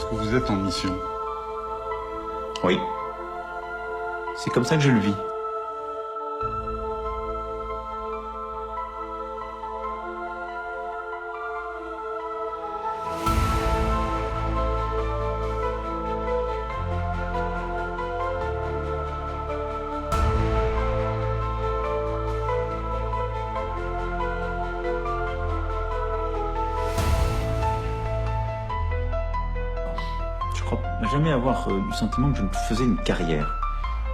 Est-ce que vous êtes en mission? Oui. C'est comme ça que je le vis. Je crois jamais avoir eu le sentiment que je me faisais une carrière.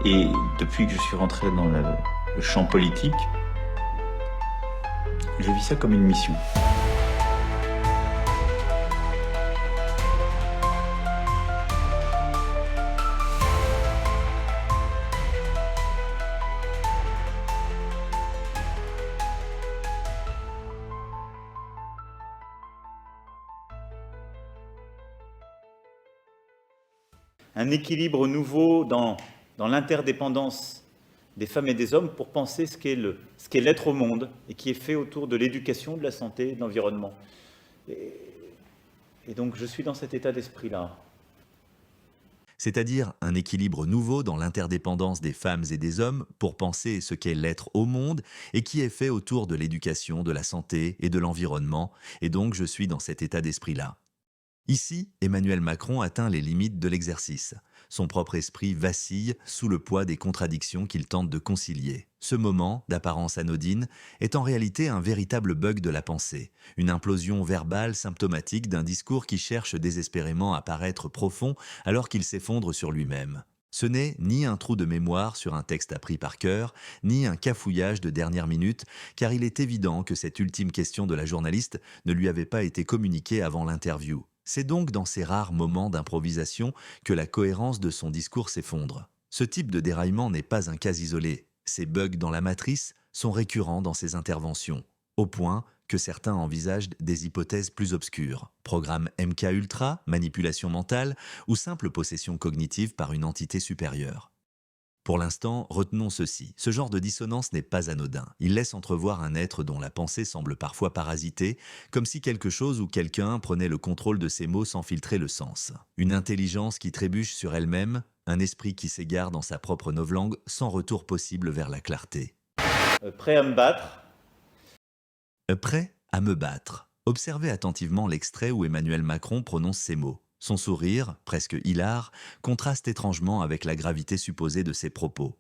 Et depuis que je suis rentré dans le champ politique, je vis ça comme une mission. Un équilibre nouveau dans l'interdépendance des femmes et des hommes pour penser ce qu'est l'être au monde et qui est fait autour de l'éducation, de la santé, de l'environnement. Et donc je suis dans cet état d'esprit-là. C'est-à-dire un équilibre nouveau dans l'interdépendance des femmes et des hommes pour penser ce qu'est l'être au monde et qui est fait autour de l'éducation, de la santé et de l'environnement, et donc je suis dans cet état d'esprit-là. Ici, Emmanuel Macron atteint les limites de l'exercice. Son propre esprit vacille sous le poids des contradictions qu'il tente de concilier. Ce moment, d'apparence anodine, est en réalité un véritable bug de la pensée, une implosion verbale symptomatique d'un discours qui cherche désespérément à paraître profond alors qu'il s'effondre sur lui-même. Ce n'est ni un trou de mémoire sur un texte appris par cœur, ni un cafouillage de dernière minute, car il est évident que cette ultime question de la journaliste ne lui avait pas été communiquée avant l'interview. C'est donc dans ces rares moments d'improvisation que la cohérence de son discours s'effondre. Ce type de déraillement n'est pas un cas isolé. Ces bugs dans la matrice sont récurrents dans ses interventions, au point que certains envisagent des hypothèses plus obscures. Programme MK-Ultra, manipulation mentale ou simple possession cognitive par une entité supérieure. Pour l'instant, retenons ceci. Ce genre de dissonance n'est pas anodin. Il laisse entrevoir un être dont la pensée semble parfois parasitée, comme si quelque chose ou quelqu'un prenait le contrôle de ses mots sans filtrer le sens. Une intelligence qui trébuche sur elle-même, un esprit qui s'égare dans sa propre novlangue sans retour possible vers la clarté. Prêt à me battre? Prêt à me battre. Observez attentivement l'extrait où Emmanuel Macron prononce ces mots. Son sourire, presque hilar, contraste étrangement avec la gravité supposée de ses propos.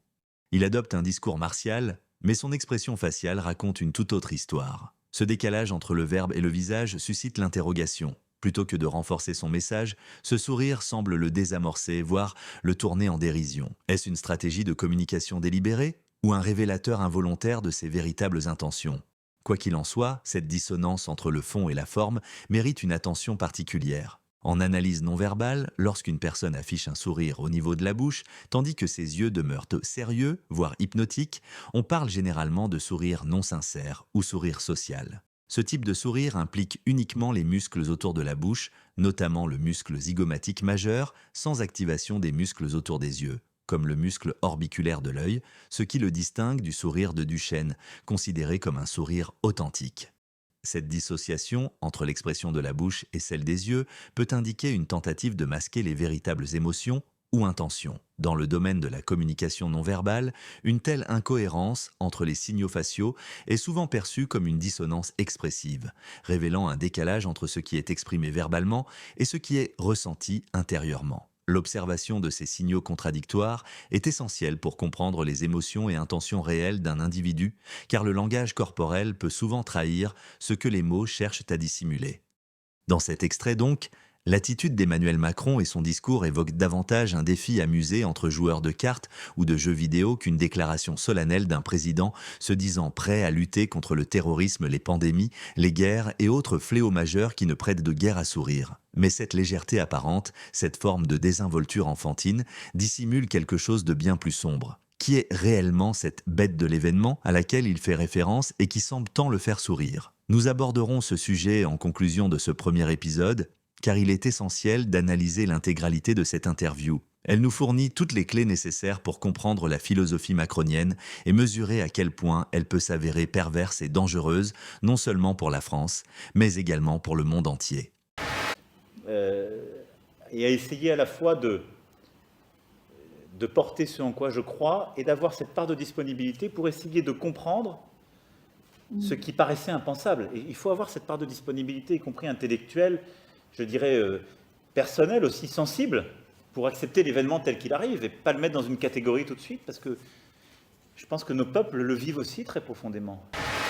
Il adopte un discours martial, mais son expression faciale raconte une toute autre histoire. Ce décalage entre le verbe et le visage suscite l'interrogation. Plutôt que de renforcer son message, ce sourire semble le désamorcer, voire le tourner en dérision. Est-ce une stratégie de communication délibérée ou un révélateur involontaire de ses véritables intentions ? Quoi qu'il en soit, cette dissonance entre le fond et la forme mérite une attention particulière. En analyse non verbale, lorsqu'une personne affiche un sourire au niveau de la bouche, tandis que ses yeux demeurent sérieux, voire hypnotiques, on parle généralement de sourire non sincère ou sourire social. Ce type de sourire implique uniquement les muscles autour de la bouche, notamment le muscle zygomatique majeur, sans activation des muscles autour des yeux, comme le muscle orbiculaire de l'œil, ce qui le distingue du sourire de Duchenne, considéré comme un sourire authentique. Cette dissociation entre l'expression de la bouche et celle des yeux peut indiquer une tentative de masquer les véritables émotions ou intentions. Dans le domaine de la communication non verbale, une telle incohérence entre les signaux faciaux est souvent perçue comme une dissonance expressive, révélant un décalage entre ce qui est exprimé verbalement et ce qui est ressenti intérieurement. L'observation de ces signaux contradictoires est essentielle pour comprendre les émotions et intentions réelles d'un individu, car le langage corporel peut souvent trahir ce que les mots cherchent à dissimuler. Dans cet extrait donc, l'attitude d'Emmanuel Macron et son discours évoquent davantage un défi amusé entre joueurs de cartes ou de jeux vidéo qu'une déclaration solennelle d'un président se disant prêt à lutter contre le terrorisme, les pandémies, les guerres et autres fléaux majeurs qui ne prêtent de guère à sourire. Mais cette légèreté apparente, cette forme de désinvolture enfantine, dissimule quelque chose de bien plus sombre. Qui est réellement cette bête de l'événement à laquelle il fait référence et qui semble tant le faire sourire? Nous aborderons ce sujet en conclusion de ce premier épisode, car il est essentiel d'analyser l'intégralité de cette interview. Elle nous fournit toutes les clés nécessaires pour comprendre la philosophie macronienne et mesurer à quel point elle peut s'avérer perverse et dangereuse, non seulement pour la France, mais également pour le monde entier. et à essayer à la fois de porter ce en quoi je crois et d'avoir cette part de disponibilité pour essayer de comprendre ce qui paraissait impensable. Et il faut avoir cette part de disponibilité, y compris intellectuelle, je dirais personnelle, aussi sensible, pour accepter l'événement tel qu'il arrive et pas le mettre dans une catégorie tout de suite, parce que je pense que nos peuples le vivent aussi très profondément.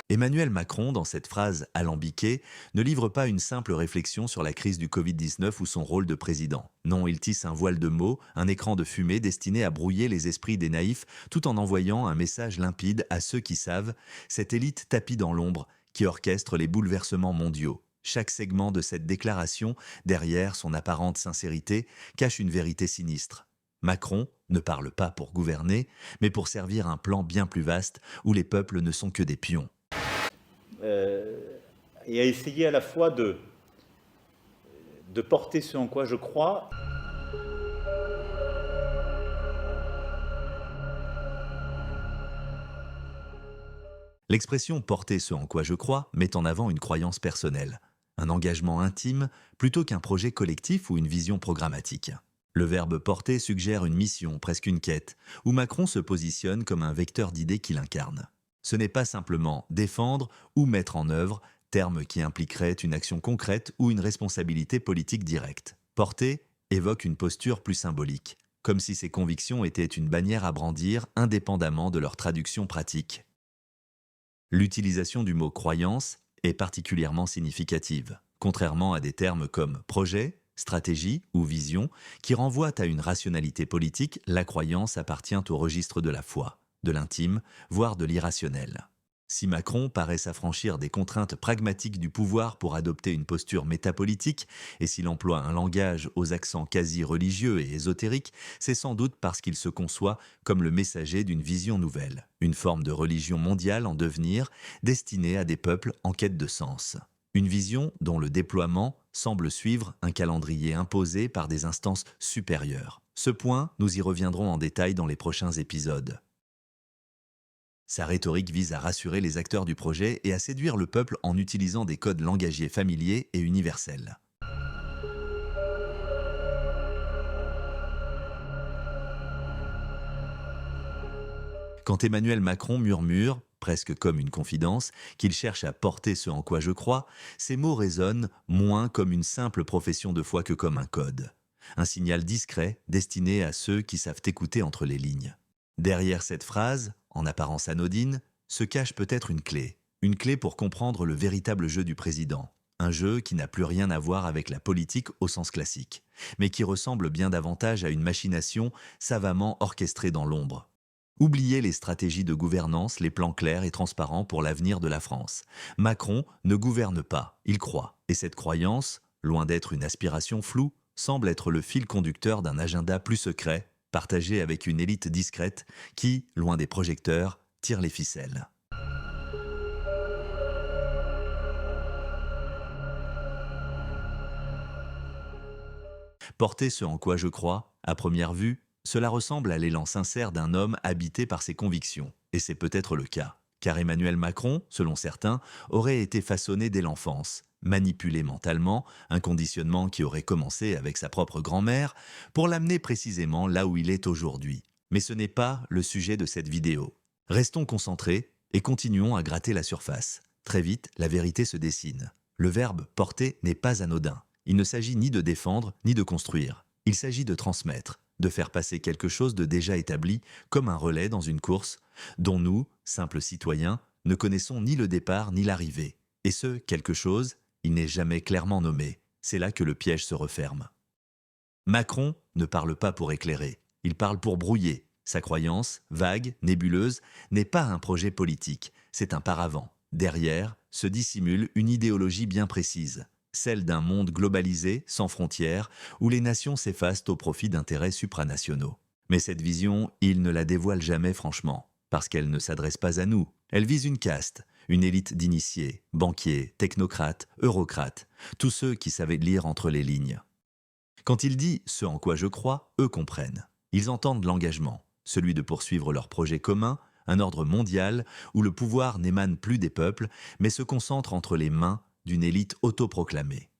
Emmanuel Macron, dans cette phrase alambiquée, ne livre pas une simple réflexion sur la crise du Covid-19 ou son rôle de président. Non, il tisse un voile de mots, un écran de fumée destiné à brouiller les esprits des naïfs, tout en envoyant un message limpide à ceux qui savent, cette élite tapie dans l'ombre, qui orchestre les bouleversements mondiaux. Chaque segment de cette déclaration, derrière son apparente sincérité, cache une vérité sinistre. Macron ne parle pas pour gouverner, mais pour servir un plan bien plus vaste où les peuples ne sont que des pions. Et à essayer à la fois de porter ce en quoi je crois. L'expression « porter ce en quoi je crois » met en avant une croyance personnelle, un engagement intime plutôt qu'un projet collectif ou une vision programmatique. Le verbe porter suggère une mission, presque une quête, où Macron se positionne comme un vecteur d'idées qu'il incarne. Ce n'est pas simplement défendre ou mettre en œuvre, terme qui impliquerait une action concrète ou une responsabilité politique directe. Porter évoque une posture plus symbolique, comme si ses convictions étaient une bannière à brandir indépendamment de leur traduction pratique. L'utilisation du mot croyance est particulièrement significative, contrairement à des termes comme projet, stratégie ou vision, qui renvoient à une rationalité politique. La croyance appartient au registre de la foi, de l'intime, voire de l'irrationnel. Si Macron paraît s'affranchir des contraintes pragmatiques du pouvoir pour adopter une posture métapolitique, et s'il emploie un langage aux accents quasi religieux et ésotériques, c'est sans doute parce qu'il se conçoit comme le messager d'une vision nouvelle, une forme de religion mondiale en devenir, destinée à des peuples en quête de sens. Une vision dont le déploiement semble suivre un calendrier imposé par des instances supérieures. Ce point, nous y reviendrons en détail dans les prochains épisodes. Sa rhétorique vise à rassurer les acteurs du projet et à séduire le peuple en utilisant des codes langagiers familiers et universels. Quand Emmanuel Macron murmure, presque comme une confidence, qu'il cherche à porter ce en quoi je crois, ces mots résonnent moins comme une simple profession de foi que comme un code. Un signal discret destiné à ceux qui savent écouter entre les lignes. Derrière cette phrase, en apparence anodine, se cache peut-être une clé pour comprendre le véritable jeu du président. Un jeu qui n'a plus rien à voir avec la politique au sens classique, mais qui ressemble bien davantage à une machination savamment orchestrée dans l'ombre. Oubliez les stratégies de gouvernance, les plans clairs et transparents pour l'avenir de la France. Macron ne gouverne pas, il croit. Et cette croyance, loin d'être une aspiration floue, semble être le fil conducteur d'un agenda plus secret, partagé avec une élite discrète qui, loin des projecteurs, tire les ficelles. Porter ce en quoi je crois, à première vue, cela ressemble à l'élan sincère d'un homme habité par ses convictions. Et c'est peut-être le cas. Car Emmanuel Macron, selon certains, aurait été façonné dès l'enfance, manipulé mentalement, un conditionnement qui aurait commencé avec sa propre grand-mère, pour l'amener précisément là où il est aujourd'hui. Mais ce n'est pas le sujet de cette vidéo. Restons concentrés et continuons à gratter la surface. Très vite, la vérité se dessine. Le verbe « porter » n'est pas anodin. Il ne s'agit ni de défendre, ni de construire. Il s'agit de transmettre, de faire passer quelque chose de déjà établi comme un relais dans une course, dont nous, simples citoyens, ne connaissons ni le départ ni l'arrivée. Et ce quelque chose, il n'est jamais clairement nommé. C'est là que le piège se referme. Macron ne parle pas pour éclairer, il parle pour brouiller. Sa croyance, vague, nébuleuse, n'est pas un projet politique, c'est un paravent. Derrière se dissimule une idéologie bien précise, celle d'un monde globalisé, sans frontières, où les nations s'effacent au profit d'intérêts supranationaux. Mais cette vision, il ne la dévoile jamais franchement, parce qu'elle ne s'adresse pas à nous. Elle vise une caste, une élite d'initiés, banquiers, technocrates, eurocrates, tous ceux qui savaient lire entre les lignes. Quand il dit « ce en quoi je crois », eux comprennent. Ils entendent l'engagement, celui de poursuivre leur projet commun, un ordre mondial où le pouvoir n'émane plus des peuples, mais se concentre entre les mains d'une élite autoproclamée.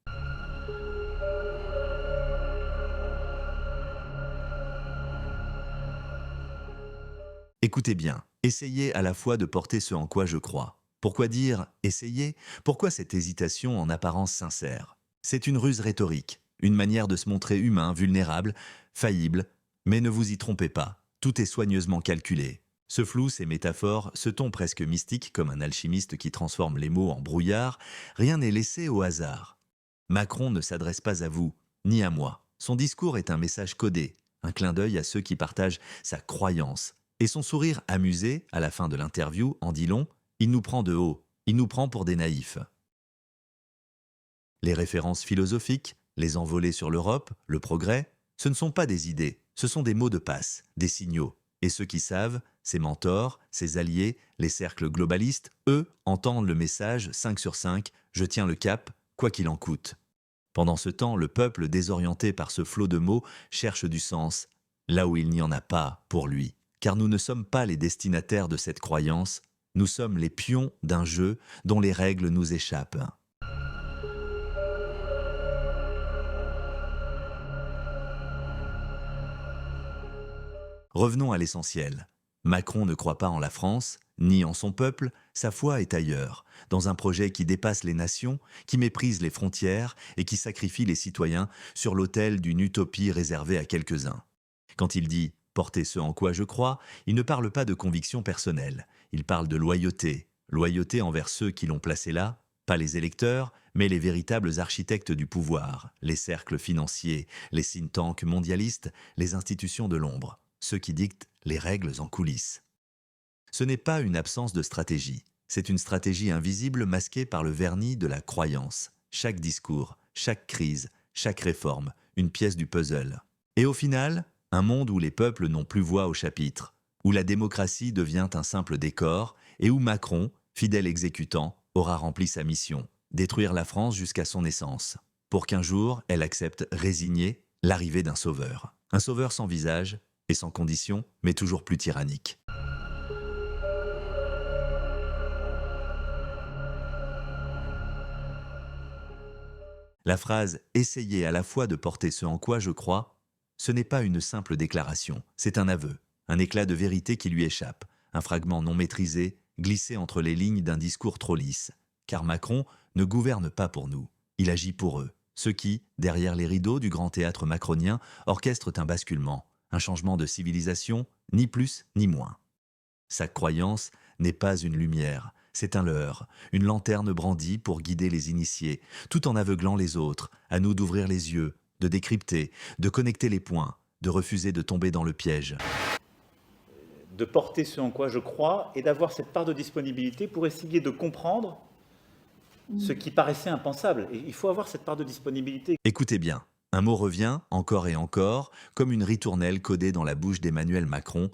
Écoutez bien, essayez à la fois de porter ce en quoi je crois. Pourquoi dire essayez? Pourquoi cette hésitation en apparence sincère? C'est une ruse rhétorique, une manière de se montrer humain, vulnérable, faillible, mais ne vous y trompez pas, tout est soigneusement calculé. Ce flou, ces métaphores, ce ton presque mystique comme un alchimiste qui transforme les mots en brouillard, rien n'est laissé au hasard. Macron ne s'adresse pas à vous, ni à moi. Son discours est un message codé, un clin d'œil à ceux qui partagent sa croyance. Et son sourire amusé, à la fin de l'interview, en dit long, il nous prend de haut, il nous prend pour des naïfs. Les références philosophiques, les envolées sur l'Europe, le progrès, ce ne sont pas des idées, ce sont des mots de passe, des signaux. Et ceux qui savent, ses mentors, ses alliés, les cercles globalistes, eux, entendent le message 5 sur 5, je tiens le cap, quoi qu'il en coûte. Pendant ce temps, le peuple, désorienté par ce flot de mots, cherche du sens, là où il n'y en a pas pour lui. Car nous ne sommes pas les destinataires de cette croyance, nous sommes les pions d'un jeu dont les règles nous échappent. Revenons à l'essentiel. Macron ne croit pas en la France, ni en son peuple, sa foi est ailleurs, dans un projet qui dépasse les nations, qui méprise les frontières et qui sacrifie les citoyens sur l'autel d'une utopie réservée à quelques-uns. Quand il dit « porter ce en quoi je crois », il ne parle pas de conviction personnelle, il parle de loyauté, loyauté envers ceux qui l'ont placé là, pas les électeurs, mais les véritables architectes du pouvoir, les cercles financiers, les think tanks mondialistes, les institutions de l'ombre, ceux qui dictent les règles en coulisses. Ce n'est pas une absence de stratégie, c'est une stratégie invisible masquée par le vernis de la croyance. Chaque discours, chaque crise, chaque réforme, une pièce du puzzle. Et au final, un monde où les peuples n'ont plus voix au chapitre, où la démocratie devient un simple décor et où Macron, fidèle exécutant, aura rempli sa mission, détruire la France jusqu'à son essence, pour qu'un jour elle accepte résignée l'arrivée d'un sauveur. Un sauveur sans visage et sans condition, mais toujours plus tyrannique. La phrase « Essayez à la fois de porter ce en quoi je crois », ce n'est pas une simple déclaration, c'est un aveu, un éclat de vérité qui lui échappe, un fragment non maîtrisé, glissé entre les lignes d'un discours trop lisse. Car Macron ne gouverne pas pour nous, il agit pour eux, ceux qui, derrière les rideaux du grand théâtre macronien, orchestrent un basculement, un changement de civilisation, ni plus ni moins. Sa croyance n'est pas une lumière, c'est un leurre, une lanterne brandie pour guider les initiés, tout en aveuglant les autres, à nous d'ouvrir les yeux, de décrypter, de connecter les points, de refuser de tomber dans le piège. De porter ce en quoi je crois et d'avoir cette part de disponibilité pour essayer de comprendre ce qui paraissait impensable. Et il faut avoir cette part de disponibilité. Écoutez bien, un mot revient, encore et encore, comme une ritournelle codée dans la bouche d'Emmanuel Macron.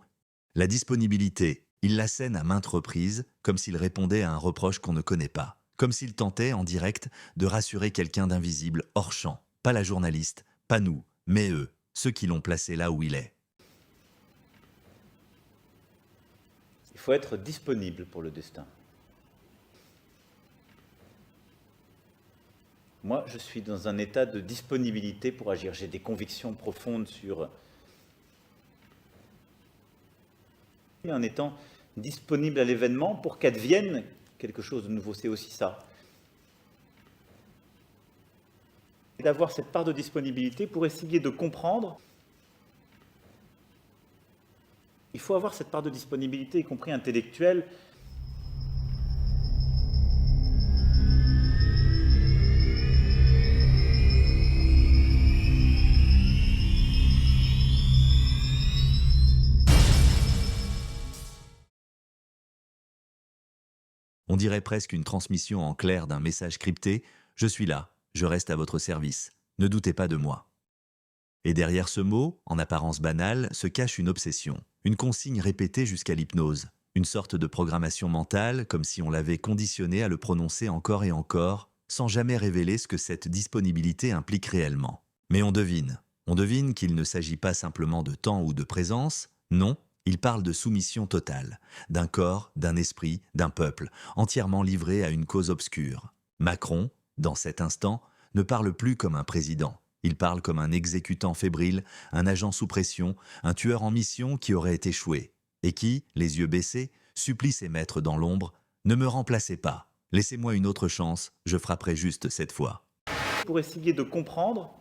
La disponibilité, il l'assène à maintes reprises, comme s'il répondait à un reproche qu'on ne connaît pas. Comme s'il tentait, en direct, de rassurer quelqu'un d'invisible, hors champ. Pas la journaliste, pas nous, mais eux, ceux qui l'ont placé là où il est. Il faut être disponible pour le destin. Moi, je suis dans un état de disponibilité pour agir. J'ai des convictions profondes sur... en étant disponible à l'événement pour qu'advienne quelque chose de nouveau. C'est aussi ça. Et d'avoir cette part de disponibilité pour essayer de comprendre. Il faut avoir cette part de disponibilité, y compris intellectuelle. On dirait presque une transmission en clair d'un message crypté « Je suis là, je reste à votre service, ne doutez pas de moi ». Et derrière ce mot, en apparence banal, se cache une obsession, une consigne répétée jusqu'à l'hypnose, une sorte de programmation mentale, comme si on l'avait conditionné à le prononcer encore et encore, sans jamais révéler ce que cette disponibilité implique réellement. Mais on devine qu'il ne s'agit pas simplement de temps ou de présence, non, il parle de soumission totale, d'un corps, d'un esprit, d'un peuple, entièrement livré à une cause obscure. Macron, dans cet instant, ne parle plus comme un président. Il parle comme un exécutant fébrile, un agent sous pression, un tueur en mission qui aurait échoué. et qui, les yeux baissés, supplie ses maîtres dans l'ombre « Ne me remplacez pas, laissez-moi une autre chance, je frapperai juste cette fois. » Pour essayer de comprendre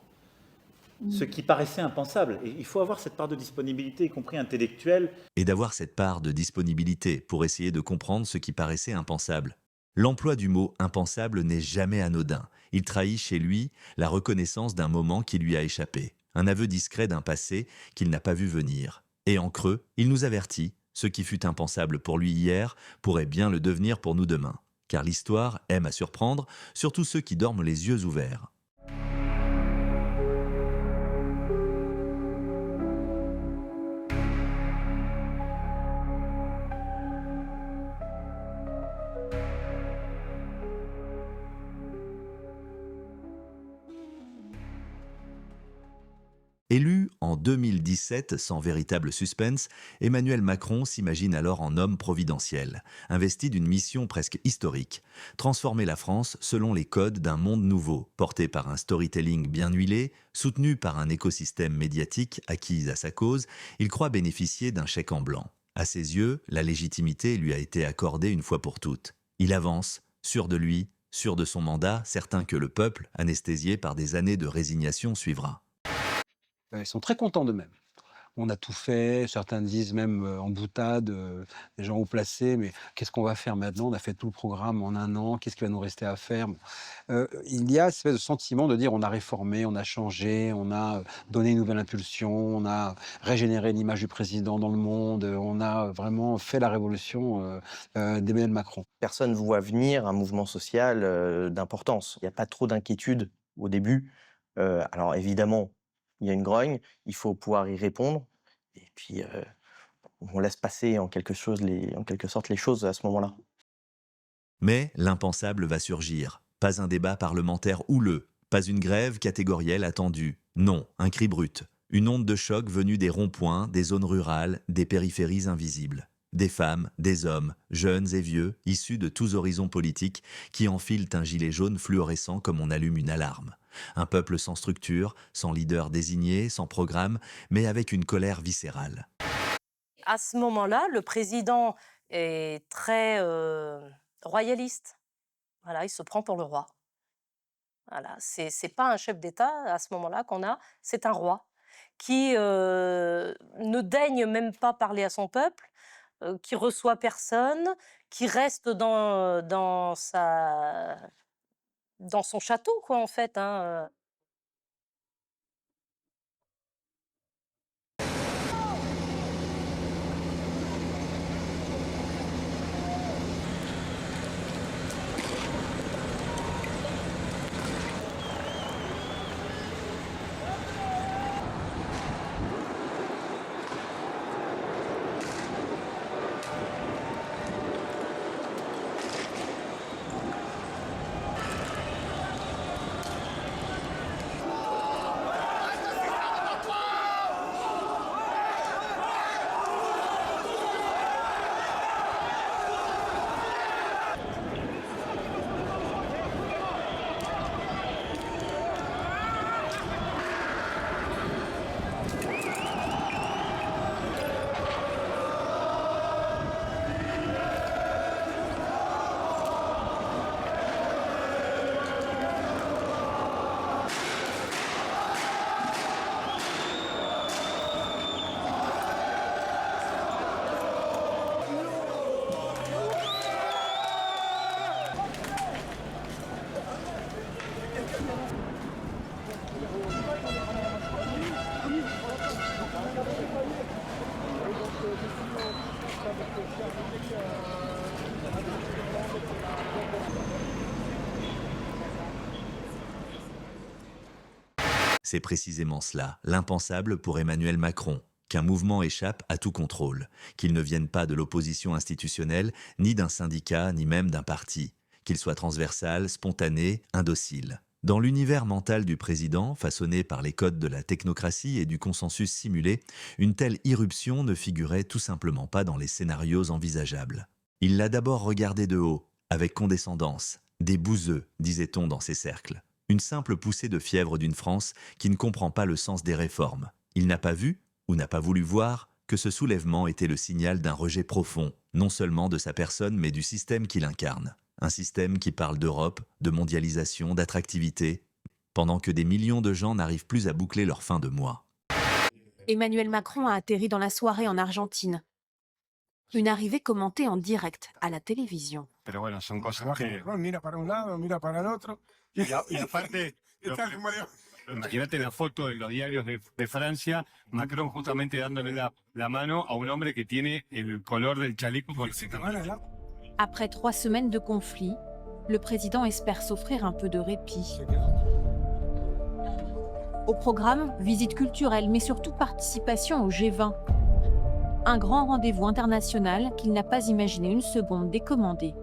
ce qui paraissait impensable. Et il faut avoir cette part de disponibilité, y compris intellectuelle. Et d'avoir cette part de disponibilité pour essayer de comprendre ce qui paraissait impensable. L'emploi du mot impensable n'est jamais anodin. Il trahit chez lui la reconnaissance d'un moment qui lui a échappé, un aveu discret d'un passé qu'il n'a pas vu venir. Et en creux, il nous avertit, ce qui fut impensable pour lui hier pourrait bien le devenir pour nous demain. Car l'histoire aime à surprendre, surtout ceux qui dorment les yeux ouverts. Élu en 2017 sans véritable suspense, Emmanuel Macron s'imagine alors en homme providentiel, investi d'une mission presque historique, transformer la France selon les codes d'un monde nouveau, porté par un storytelling bien huilé, soutenu par un écosystème médiatique acquis à sa cause, il croit bénéficier d'un chèque en blanc. À ses yeux, la légitimité lui a été accordée une fois pour toutes. Il avance, sûr de lui, sûr de son mandat, certain que le peuple, anesthésié par des années de résignation, suivra. Ils sont très contents d'eux-mêmes. On a tout fait, certains disent même en boutade, des gens haut placés, mais qu'est-ce qu'on va faire maintenant? On a fait tout le programme en 1 an, qu'est-ce qui va nous rester à faire? Bon, il y a cette espèce de sentiment de dire on a réformé, on a changé, on a donné une nouvelle impulsion, on a régénéré l'image du président dans le monde, on a vraiment fait la révolution d'Emmanuel Macron. Personne ne voit venir un mouvement social d'importance. Il n'y a pas trop d'inquiétude au début. Alors évidemment, il y a une grogne, il faut pouvoir y répondre. Et puis, on laisse passer en quelque sorte les choses à ce moment-là. Mais l'impensable va surgir. Pas un débat parlementaire houleux, pas une grève catégorielle attendue. Non, un cri brut. Une onde de choc venue des ronds-points, des zones rurales, des périphéries invisibles. Des femmes, des hommes, jeunes et vieux, issus de tous horizons politiques, qui enfilent un gilet jaune fluorescent comme on allume une alarme. Un peuple sans structure, sans leader désigné, sans programme, mais avec une colère viscérale. À ce moment-là, le président est très royaliste. Voilà, il se prend pour le roi. Voilà, c'est pas un chef d'État à ce moment-là qu'on a, c'est un roi qui ne daigne même pas parler à son peuple, qui reçoit personne, qui reste dans son château, quoi, en fait, hein. C'est précisément cela, l'impensable pour Emmanuel Macron, qu'un mouvement échappe à tout contrôle, qu'il ne vienne pas de l'opposition institutionnelle, ni d'un syndicat, ni même d'un parti, qu'il soit transversal, spontané, indocile. Dans l'univers mental du président, façonné par les codes de la technocratie et du consensus simulé, une telle irruption ne figurait tout simplement pas dans les scénarios envisageables. Il l'a d'abord regardé de haut, avec condescendance, des bouseux, disait-on dans ses cercles. Une simple poussée de fièvre d'une France qui ne comprend pas le sens des réformes. Il n'a pas vu, ou n'a pas voulu voir, que ce soulèvement était le signal d'un rejet profond, non seulement de sa personne, mais du système qu'il incarne. Un système qui parle d'Europe, de mondialisation, d'attractivité, pendant que des millions de gens n'arrivent plus à boucler leur fin de mois. Emmanuel Macron a atterri dans la soirée en Argentine. Une arrivée commentée en direct à la télévision. Pero bueno, son cosas que... Mira para un lado, mira para el otro. Y aparte, imagínate la foto en los diarios de Francia, Macron justamente dándole la mano a un hombre que tiene el color del chaleco con el... Après 3 semaines de conflit, le président espère s'offrir un peu de répit. Au programme, visite culturelle, mais surtout participation au G20. Un grand rendez-vous international qu'il n'a pas imaginé une seconde décommander.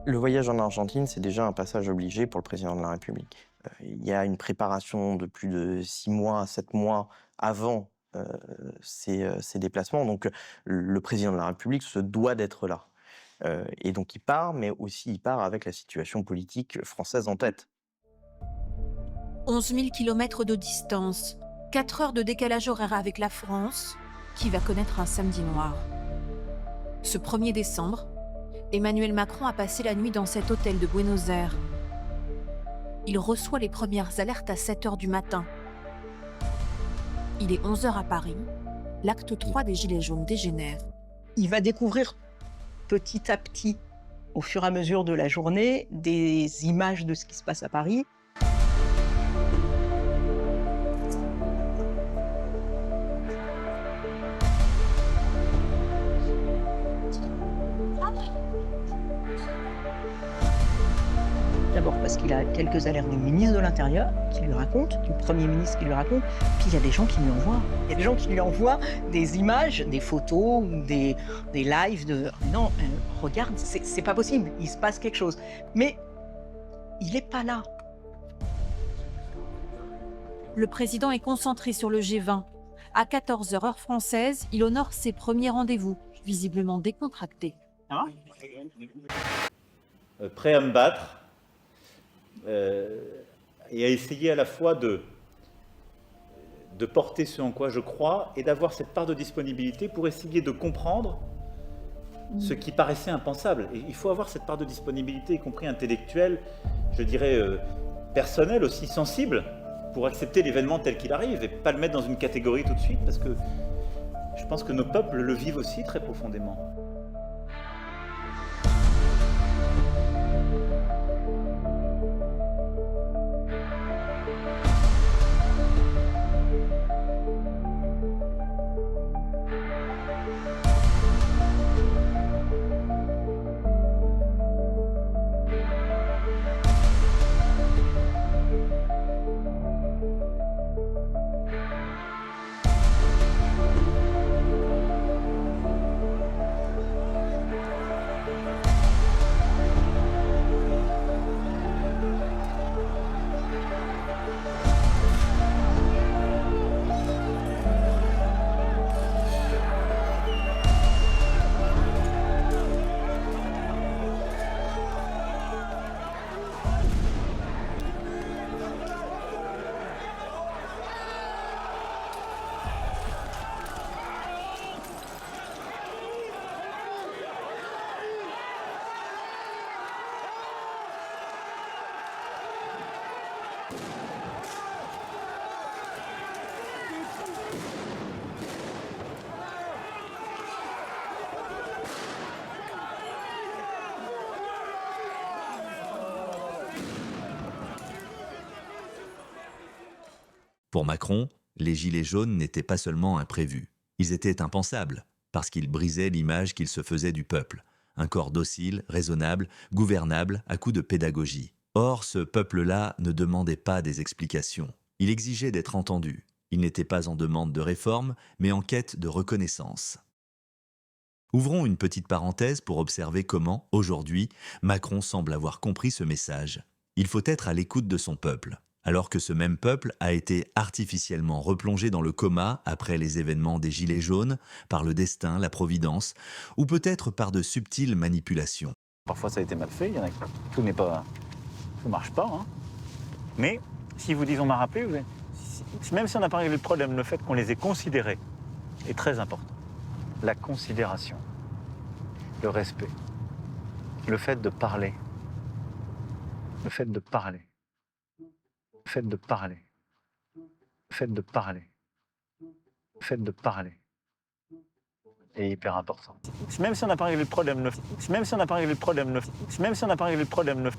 Le voyage en Argentine, c'est déjà un passage obligé pour le président de la République. Il y a une préparation de plus de 6 mois, 7 mois avant ces déplacements. Donc le président de la République se doit d'être là. Et donc il part, mais aussi il part avec la situation politique française en tête. 11 000 kilomètres de distance, 4 heures de décalage horaire avec la France, qui va connaître un samedi noir. Ce 1er décembre, Emmanuel Macron a passé la nuit dans cet hôtel de Buenos Aires. Il reçoit les premières alertes à 7 heures du matin. Il est 11 heures à Paris. L'acte 3 des Gilets jaunes dégénère. Il va découvrir petit à petit, au fur et à mesure de la journée, des images de ce qui se passe à Paris. D'abord parce qu'il a quelques alertes du ministre de l'Intérieur qui lui raconte, du Premier ministre qui lui raconte, puis il y a des gens qui lui envoient. Il y a des gens qui lui envoient des images, des photos, ou des lives de « Non, regarde, c'est pas possible, il se passe quelque chose. » Mais il n'est pas là. Le président est concentré sur le G20. À 14 heures heure française, il honore ses premiers rendez-vous, visiblement décontractés. Prêt à me battre et à essayer à la fois de porter ce en quoi je crois et d'avoir cette part de disponibilité pour essayer de comprendre ce qui paraissait impensable. Et il faut avoir cette part de disponibilité, y compris intellectuelle, je dirais personnelle, aussi sensible, pour accepter l'événement tel qu'il arrive et pas le mettre dans une catégorie tout de suite, parce que je pense que nos peuples le vivent aussi très profondément. Pour Macron, les Gilets jaunes n'étaient pas seulement imprévus. Ils étaient impensables, parce qu'ils brisaient l'image qu'il se faisait du peuple. Un corps docile, raisonnable, gouvernable, à coup de pédagogie. Or, ce peuple-là ne demandait pas des explications. Il exigeait d'être entendu. Il n'était pas en demande de réforme, mais en quête de reconnaissance. Ouvrons une petite parenthèse pour observer comment, aujourd'hui, Macron semble avoir compris ce message. Il faut être à l'écoute de son peuple. Alors que ce même peuple a été artificiellement replongé dans le coma après les événements des Gilets jaunes, par le destin, la providence, ou peut-être par de subtiles manipulations. Parfois ça a été mal fait, il y en a tout n'est pas, tout marche pas. Hein. Mais si vous disent on m'a rappelé, Même si on n'a pas réglé le problème, le fait qu'on les ait considérés est très important. La considération, le respect, le fait de parler, le fait de parler, le fait de parler, le fait de parler, le fait de parler est hyper important. Même si on n'a pas réglé le problème, même si on n'a pas réglé le problème, même si on n'a pas réglé le problème,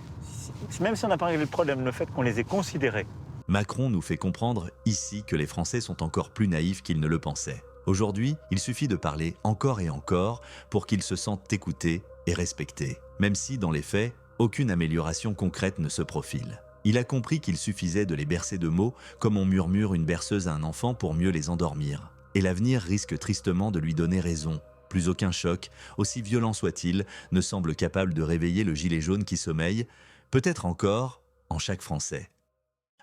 même si on n'a pas réglé le problème, le fait qu'on les ait considérés. Macron nous fait comprendre ici que les Français sont encore plus naïfs qu'ils ne le pensaient. Aujourd'hui, il suffit de parler encore et encore pour qu'ils se sentent écoutés et respectés, même si, dans les faits, aucune amélioration concrète ne se profile. Il a compris qu'il suffisait de les bercer de mots comme on murmure une berceuse à un enfant pour mieux les endormir. Et l'avenir risque tristement de lui donner raison. Plus aucun choc, aussi violent soit-il, ne semble capable de réveiller le gilet jaune qui sommeille, peut-être encore en chaque Français.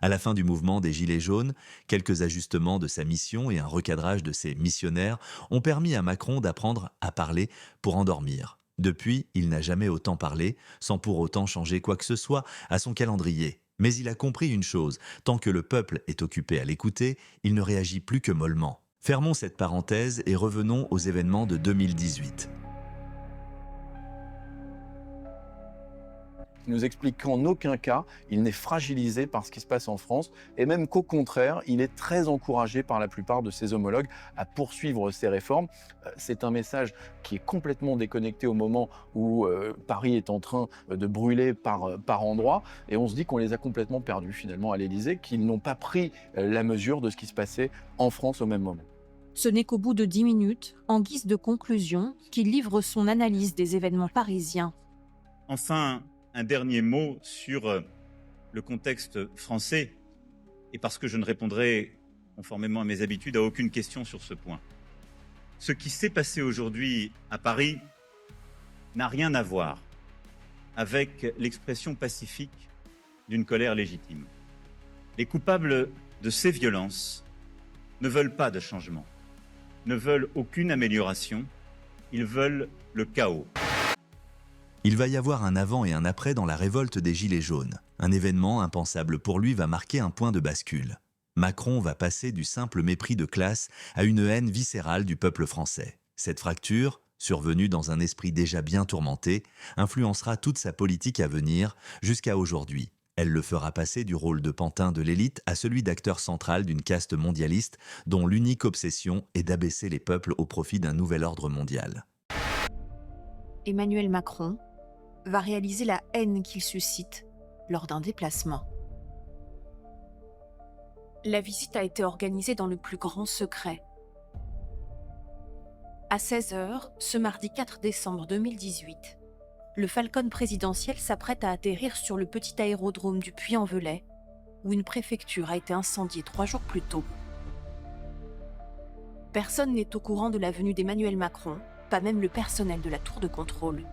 À la fin du mouvement des Gilets jaunes, quelques ajustements de sa mission et un recadrage de ses missionnaires ont permis à Macron d'apprendre à parler pour endormir. Depuis, il n'a jamais autant parlé, sans pour autant changer quoi que ce soit à son calendrier. Mais il a compris une chose, tant que le peuple est occupé à l'écouter, il ne réagit plus que mollement. Fermons cette parenthèse et revenons aux événements de 2018. Il nous explique qu'en aucun cas, il n'est fragilisé par ce qui se passe en France et même qu'au contraire, il est très encouragé par la plupart de ses homologues à poursuivre ces réformes. C'est un message qui est complètement déconnecté au moment où Paris est en train de brûler par endroits et on se dit qu'on les a complètement perdus finalement à l'Élysée, qu'ils n'ont pas pris la mesure de ce qui se passait en France au même moment. Ce n'est qu'au bout de 10 minutes, en guise de conclusion, qu'il livre son analyse des événements parisiens. Enfin, un dernier mot sur le contexte français, et parce que je ne répondrai, conformément à mes habitudes, à aucune question sur ce point. Ce qui s'est passé aujourd'hui à Paris n'a rien à voir avec l'expression pacifique d'une colère légitime. Les coupables de ces violences ne veulent pas de changement, ne veulent aucune amélioration, ils veulent le chaos. Il va y avoir un avant et un après dans la révolte des Gilets jaunes. Un événement impensable pour lui va marquer un point de bascule. Macron va passer du simple mépris de classe à une haine viscérale du peuple français. Cette fracture, survenue dans un esprit déjà bien tourmenté, influencera toute sa politique à venir jusqu'à aujourd'hui. Elle le fera passer du rôle de pantin de l'élite à celui d'acteur central d'une caste mondialiste dont l'unique obsession est d'abaisser les peuples au profit d'un nouvel ordre mondial. Emmanuel Macron va réaliser la haine qu'il suscite lors d'un déplacement. La visite a été organisée dans le plus grand secret. À 16h, ce mardi 4 décembre 2018, le Falcon présidentiel s'apprête à atterrir sur le petit aérodrome du Puy-en-Velay, où une préfecture a été incendiée 3 jours plus tôt. Personne n'est au courant de la venue d'Emmanuel Macron, pas même le personnel de la tour de contrôle.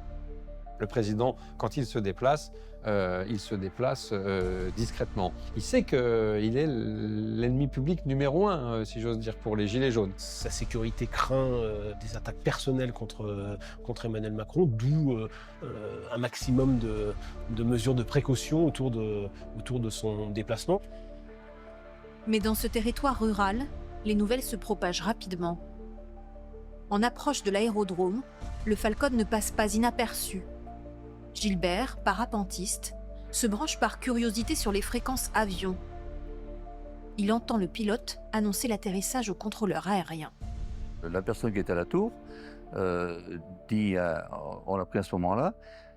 Le président, quand il se déplace discrètement. Il sait qu'il est l'ennemi public numéro 1, si j'ose dire, pour les Gilets jaunes. Sa sécurité craint des attaques personnelles contre Emmanuel Macron, d'où un maximum de mesures de précaution autour de son déplacement. Mais dans ce territoire rural, les nouvelles se propagent rapidement. En approche de l'aérodrome, le Falcon ne passe pas inaperçu. Gilbert, parapentiste, se branche par curiosité sur les fréquences avions. Il entend le pilote annoncer l'atterrissage au contrôleur aérien. La personne qui était à la tour dit, on l'a pris à ce moment-là,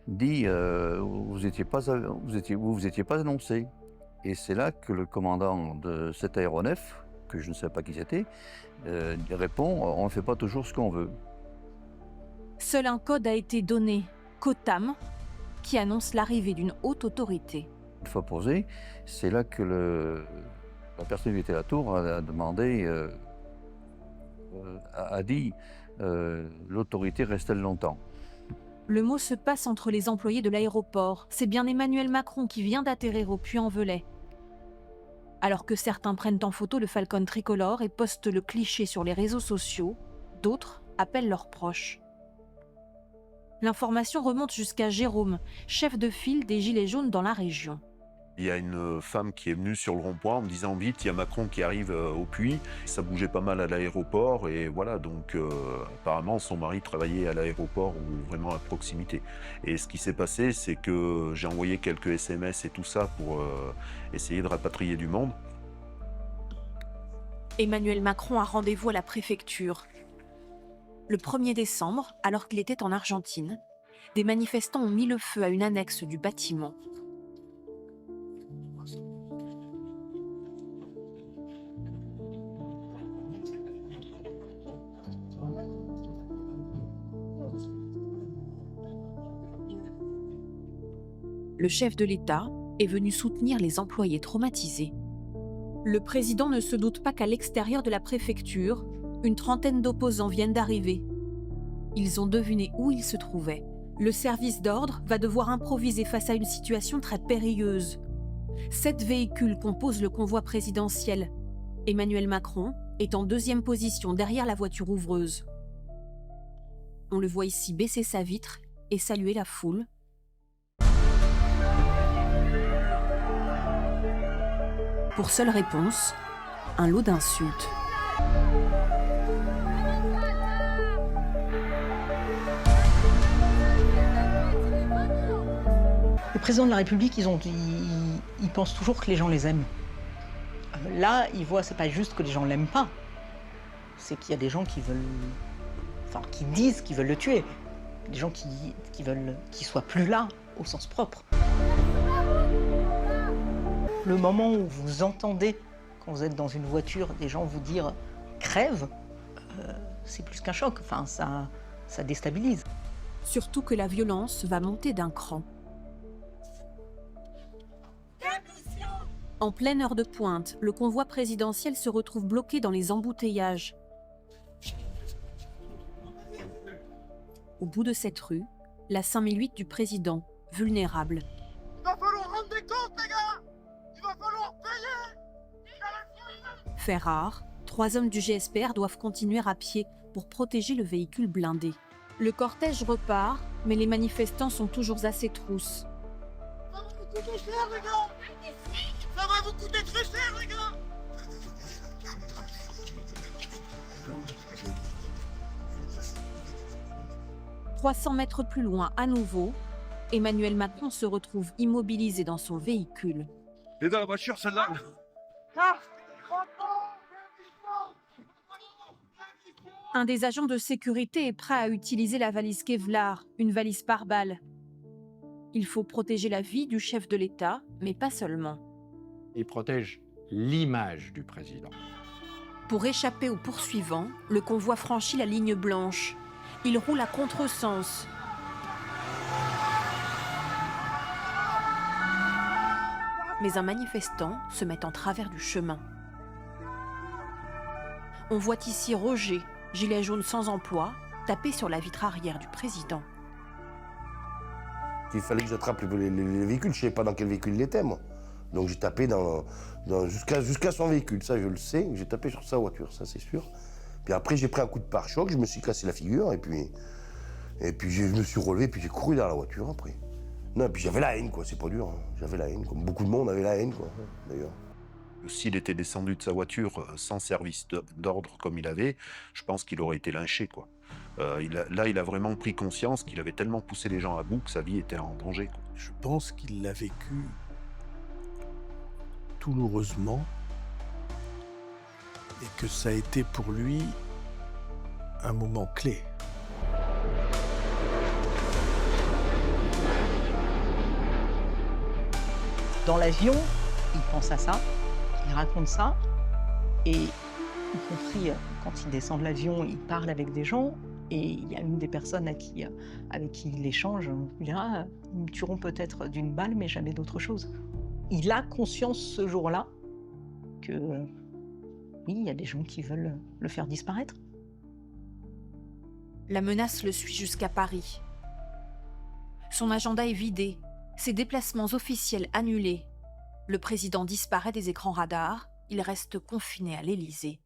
dit vous vous étiez pas annoncé. Et c'est là que le commandant de cet aéronef, que je ne sais pas qui c'était, répond on ne fait pas toujours ce qu'on veut. Seul un code a été donné, COTAM, qui annonce l'arrivée d'une haute autorité. Une fois posé, c'est là que la personne qui était à la tour a demandé, a dit l'autorité reste-t-elle longtemps? Le mot se passe entre les employés de l'aéroport. C'est bien Emmanuel Macron qui vient d'atterrir au Puy-en-Velay. Alors que certains prennent en photo le Falcon tricolore et postent le cliché sur les réseaux sociaux, d'autres appellent leurs proches. L'information remonte jusqu'à Jérôme, chef de file des Gilets jaunes dans la région. Il y a une femme qui est venue sur le rond-point en me disant vite, il y a Macron qui arrive au puits. Ça bougeait pas mal à l'aéroport et voilà, donc apparemment son mari travaillait à l'aéroport ou vraiment à proximité. Et ce qui s'est passé, c'est que j'ai envoyé quelques SMS et tout ça pour essayer de rapatrier du monde. Emmanuel Macron a rendez-vous à la préfecture. Le 1er décembre, alors qu'il était en Argentine, des manifestants ont mis le feu à une annexe du bâtiment. Le chef de l'État est venu soutenir les employés traumatisés. Le président ne se doute pas qu'à l'extérieur de la préfecture, une trentaine d'opposants viennent d'arriver. Ils ont deviné où ils se trouvaient. Le service d'ordre va devoir improviser face à une situation très périlleuse. 7 véhicules composent le convoi présidentiel. Emmanuel Macron est en 2e position derrière la voiture ouvreuse. On le voit ici baisser sa vitre et saluer la foule. Pour seule réponse, un lot d'insultes. Le président de la République, ils pensent toujours que les gens les aiment. Là, ils voient, c'est pas juste que les gens l'aiment pas, c'est qu'il y a des gens qui veulent, qui disent qu'ils veulent le tuer, des gens qui veulent qu'il soit plus là au sens propre. Le moment où vous entendez, quand vous êtes dans une voiture, des gens vous dire « crève », c'est plus qu'un choc, ça déstabilise. Surtout que la violence va monter d'un cran. En pleine heure de pointe, le convoi présidentiel se retrouve bloqué dans les embouteillages. Au bout de cette rue, la 5008 du président, vulnérable. Il va falloir rendre des comptes, les gars! Il va falloir payer! Fait rare, 3 hommes du GSPR doivent continuer à pied pour protéger le véhicule blindé. Le cortège repart, mais les manifestants sont toujours à ses trousses. Ça va vous coûter cher, les gars! Ça va vous coûter très cher, les gars! « 300 mètres plus loin, à nouveau, Emmanuel Macron se retrouve immobilisé dans son véhicule. Et dans la voiture, celle-là. Un des agents de sécurité est prêt à utiliser la valise Kevlar, une valise par balle. Il faut protéger la vie du chef de l'État, mais pas seulement. Il protège l'image du président. Pour échapper aux poursuivants, le convoi franchit la ligne blanche. Il roule à contresens. Mais un manifestant se met en travers du chemin. On voit ici Roger, gilet jaune sans emploi, taper sur la vitre arrière du président. Il fallait que j'attrape les véhicules, je ne savais pas dans quel véhicule il était, moi. Donc j'ai tapé jusqu'à son véhicule, ça je le sais, j'ai tapé sur sa voiture, ça c'est sûr. Puis après j'ai pris un coup de pare-choc, je me suis cassé la figure et puis je me suis relevé et puis j'ai couru dans la voiture après. Non, et puis j'avais la haine, quoi, c'est pas dur, hein. J'avais la haine, comme beaucoup de monde avait la haine, quoi, d'ailleurs. S'il était descendu de sa voiture sans service d'ordre comme il avait, je pense qu'il aurait été lynché, quoi. Il a vraiment pris conscience qu'il avait tellement poussé les gens à bout que sa vie était en danger, quoi. Je pense qu'il l'a vécu douloureusement et que ça a été pour lui un moment clé. Dans l'avion, il pense à ça, il raconte ça, et y compris quand il descend de l'avion, il parle avec des gens, et il y a une des personnes avec qui il échange, il dira « ils me tueront peut-être d'une balle, mais jamais d'autre chose ». Il a conscience ce jour-là que, oui, il y a des gens qui veulent le faire disparaître. La menace le suit jusqu'à Paris. Son agenda est vidé, ses déplacements officiels annulés. Le président disparaît des écrans radars, il reste confiné à l'Élysée.